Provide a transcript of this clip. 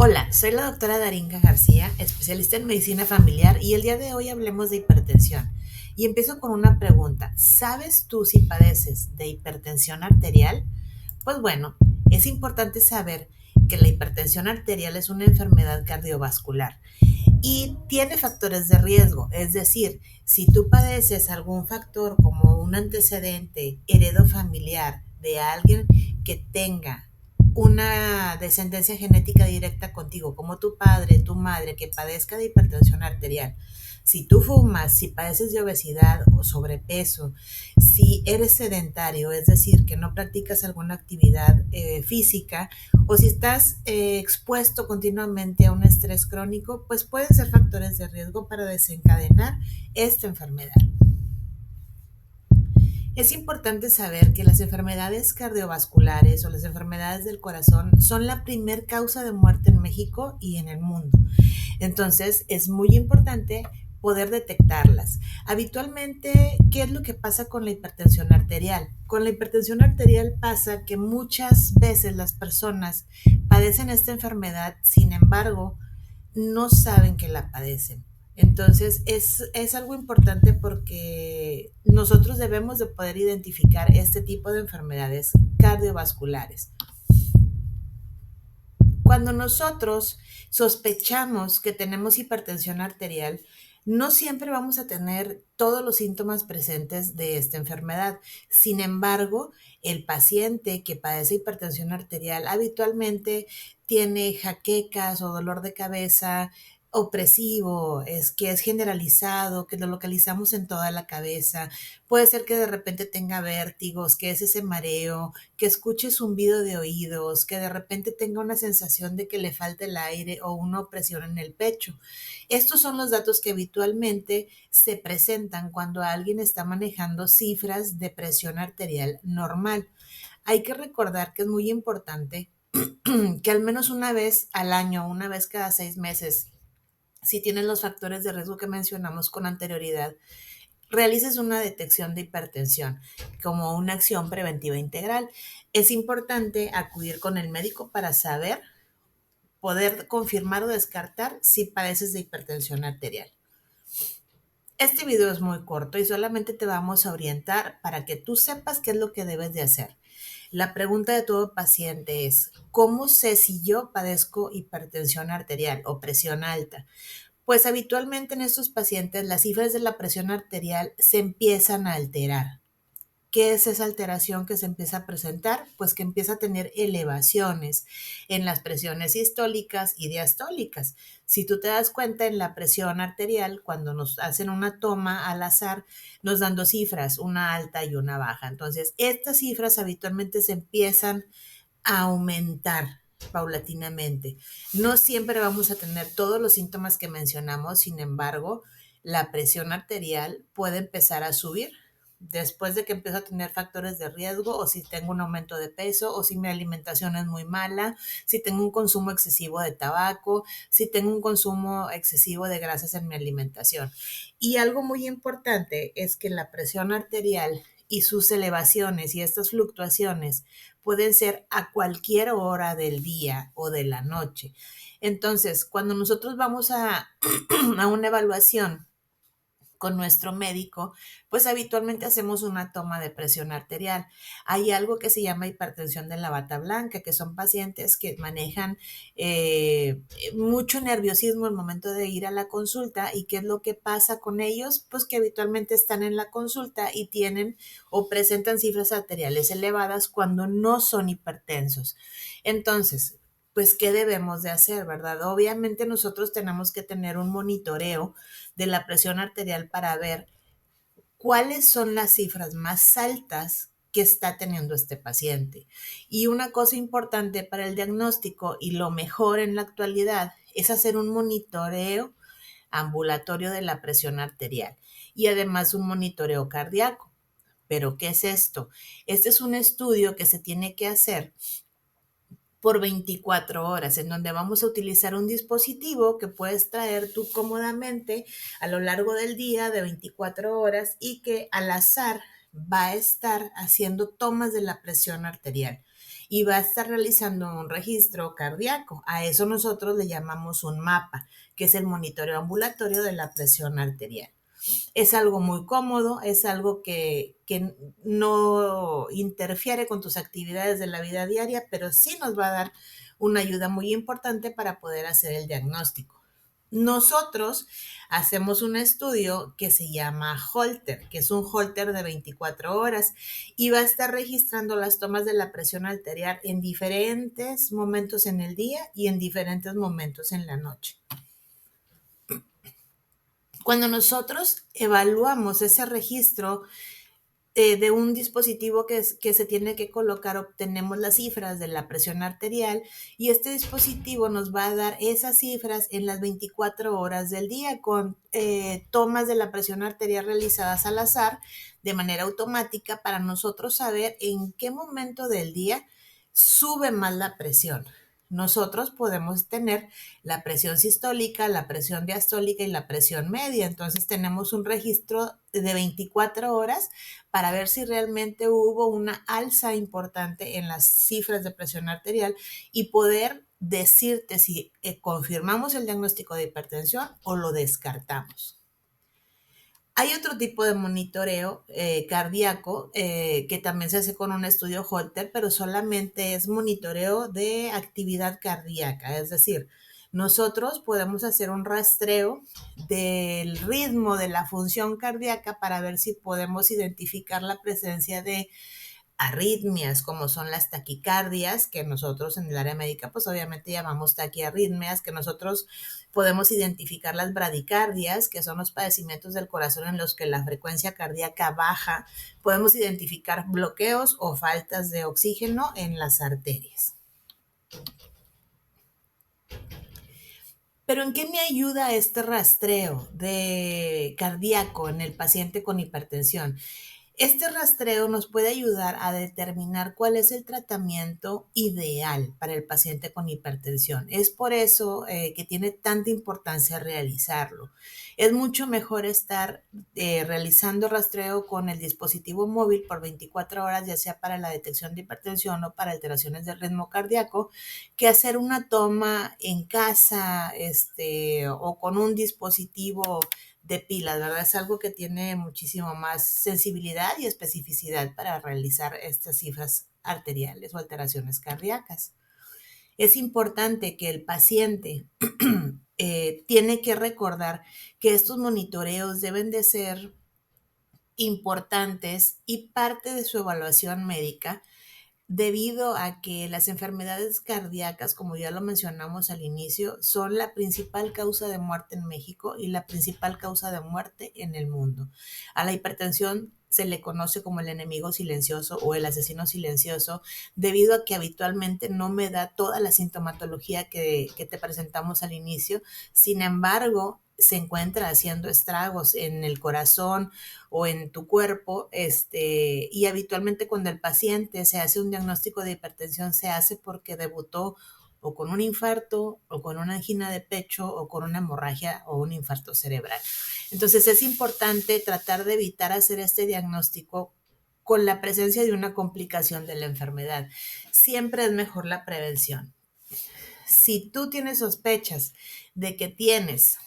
Hola, soy la doctora Darinka García, especialista en medicina familiar y el día de hoy hablemos de hipertensión. Y empiezo con una pregunta. ¿Sabes tú si padeces de hipertensión arterial? Pues bueno, es importante saber que la hipertensión arterial es una enfermedad cardiovascular y tiene factores de riesgo, es decir, si tú padeces algún factor como un antecedente heredofamiliar de alguien que tenga una descendencia genética directa contigo, como tu padre, tu madre, que padezca de hipertensión arterial, si tú fumas, si padeces de obesidad o sobrepeso, si eres sedentario, es decir, que no practicas alguna actividad física, o si estás expuesto continuamente a un estrés crónico, pues pueden ser factores de riesgo para desencadenar esta enfermedad. Es importante saber que las enfermedades cardiovasculares o las enfermedades del corazón son la primer causa de muerte en México y en el mundo. Entonces, es muy importante poder detectarlas. Habitualmente, ¿qué es lo que pasa con la hipertensión arterial? Con la hipertensión arterial pasa que muchas veces las personas padecen esta enfermedad, sin embargo, no saben que la padecen. Entonces es algo importante porque nosotros debemos de poder identificar este tipo de enfermedades cardiovasculares. Cuando nosotros sospechamos que tenemos hipertensión arterial, no siempre vamos a tener todos los síntomas presentes de esta enfermedad. Sin embargo, el paciente que padece hipertensión arterial habitualmente tiene jaquecas o dolor de cabeza opresivo, es que es generalizado, que lo localizamos en toda la cabeza. Puede ser que de repente tenga vértigos, que es ese mareo, que escuche zumbido de oídos, que de repente tenga una sensación de que le falta el aire o una opresión en el pecho. Estos son los datos que habitualmente se presentan cuando alguien está manejando cifras de presión arterial normal. Hay que recordar que es muy importante que al menos una vez al año, una vez cada 6 meses, si tienes los factores de riesgo que mencionamos con anterioridad, realices una detección de hipertensión como una acción preventiva integral. Es importante acudir con el médico para saber, poder confirmar o descartar si padeces de hipertensión arterial. Este video es muy corto y solamente te vamos a orientar para que tú sepas qué es lo que debes de hacer. La pregunta de todo paciente es, ¿cómo sé si yo padezco hipertensión arterial o presión alta? Pues habitualmente en estos pacientes las cifras de la presión arterial se empiezan a alterar. ¿Qué es esa alteración que se empieza a presentar? Pues que empieza a tener elevaciones en las presiones sistólicas y diastólicas. Si tú te das cuenta en la presión arterial, cuando nos hacen una toma al azar, nos dan dos cifras, una alta y una baja. Entonces, estas cifras habitualmente se empiezan a aumentar paulatinamente. No siempre vamos a tener todos los síntomas que mencionamos, sin embargo, la presión arterial puede empezar a subir después de que empiezo a tener factores de riesgo o si tengo un aumento de peso o si mi alimentación es muy mala, si tengo un consumo excesivo de tabaco, si tengo un consumo excesivo de grasas en mi alimentación. Y algo muy importante es que la presión arterial y sus elevaciones y estas fluctuaciones pueden ser a cualquier hora del día o de la noche. Entonces, cuando nosotros vamos a una evaluación con nuestro médico, pues habitualmente hacemos una toma de presión arterial. Hay algo que se llama hipertensión de la bata blanca, que son pacientes que manejan mucho nerviosismo al momento de ir a la consulta. ¿Y qué es lo que pasa con ellos? Pues que habitualmente están en la consulta y tienen o presentan cifras arteriales elevadas cuando no son hipertensos. Entonces, pues, ¿qué debemos de hacer, verdad? Obviamente nosotros tenemos que tener un monitoreo de la presión arterial para ver cuáles son las cifras más altas que está teniendo este paciente. Y una cosa importante para el diagnóstico y lo mejor en la actualidad es hacer un monitoreo ambulatorio de la presión arterial y además un monitoreo cardíaco. ¿Pero qué es esto? Este es un estudio que se tiene que hacer por 24 horas, en donde vamos a utilizar un dispositivo que puedes traer tú cómodamente a lo largo del día de 24 horas y que al azar va a estar haciendo tomas de la presión arterial. y va a estar realizando un registro cardíaco. A eso nosotros le llamamos un mapa, que es el monitoreo ambulatorio de la presión arterial. Es algo muy cómodo, es algo que no interfiere con tus actividades de la vida diaria, pero sí nos va a dar una ayuda muy importante para poder hacer el diagnóstico. Nosotros hacemos un estudio que se llama Holter, que es un Holter de 24 horas y va a estar registrando las tomas de la presión arterial en diferentes momentos en el día y en diferentes momentos en la noche. Cuando nosotros evaluamos ese registro de un dispositivo que se tiene que colocar, obtenemos las cifras de la presión arterial y este dispositivo nos va a dar esas cifras en las 24 horas del día con tomas de la presión arterial realizadas al azar de manera automática para nosotros saber en qué momento del día sube más la presión. Nosotros podemos tener la presión sistólica, la presión diastólica y la presión media. Entonces tenemos un registro de 24 horas para ver si realmente hubo una alza importante en las cifras de presión arterial y poder decirte si confirmamos el diagnóstico de hipertensión o lo descartamos. Hay otro tipo de monitoreo cardíaco que también se hace con un estudio Holter, pero solamente es monitoreo de actividad cardíaca, es decir, nosotros podemos hacer un rastreo del ritmo de la función cardíaca para ver si podemos identificar la presencia de arritmias, como son las taquicardias, que nosotros en el área médica, pues obviamente llamamos taquiarritmias, que nosotros podemos identificar las bradicardias, que son los padecimientos del corazón en los que la frecuencia cardíaca baja, podemos identificar bloqueos o faltas de oxígeno en las arterias. Pero ¿en qué me ayuda este rastreo de cardíaco en el paciente con hipertensión? Este rastreo nos puede ayudar a determinar cuál es el tratamiento ideal para el paciente con hipertensión. Es por eso que tiene tanta importancia realizarlo. Es mucho mejor estar realizando rastreo con el dispositivo móvil por 24 horas, ya sea para la detección de hipertensión o para alteraciones del ritmo cardíaco, que hacer una toma en casa o con un dispositivo de pilas, ¿verdad? Es algo que tiene muchísimo más sensibilidad y especificidad para realizar estas cifras arteriales o alteraciones cardíacas. Es importante que el paciente tiene que recordar que estos monitoreos deben de ser importantes y parte de su evaluación médica debido a que las enfermedades cardíacas, como ya lo mencionamos al inicio, son la principal causa de muerte en México y la principal causa de muerte en el mundo. A la hipertensión se le conoce como el enemigo silencioso o el asesino silencioso, debido a que habitualmente no me da toda la sintomatología que te presentamos al inicio. Sin embargo, se encuentra haciendo estragos en el corazón o en tu cuerpo, y habitualmente cuando el paciente se hace un diagnóstico de hipertensión se hace porque debutó o con un infarto o con una angina de pecho o con una hemorragia o un infarto cerebral. Entonces es importante tratar de evitar hacer este diagnóstico con la presencia de una complicación de la enfermedad. Siempre es mejor la prevención. Si tú tienes sospechas de que tienes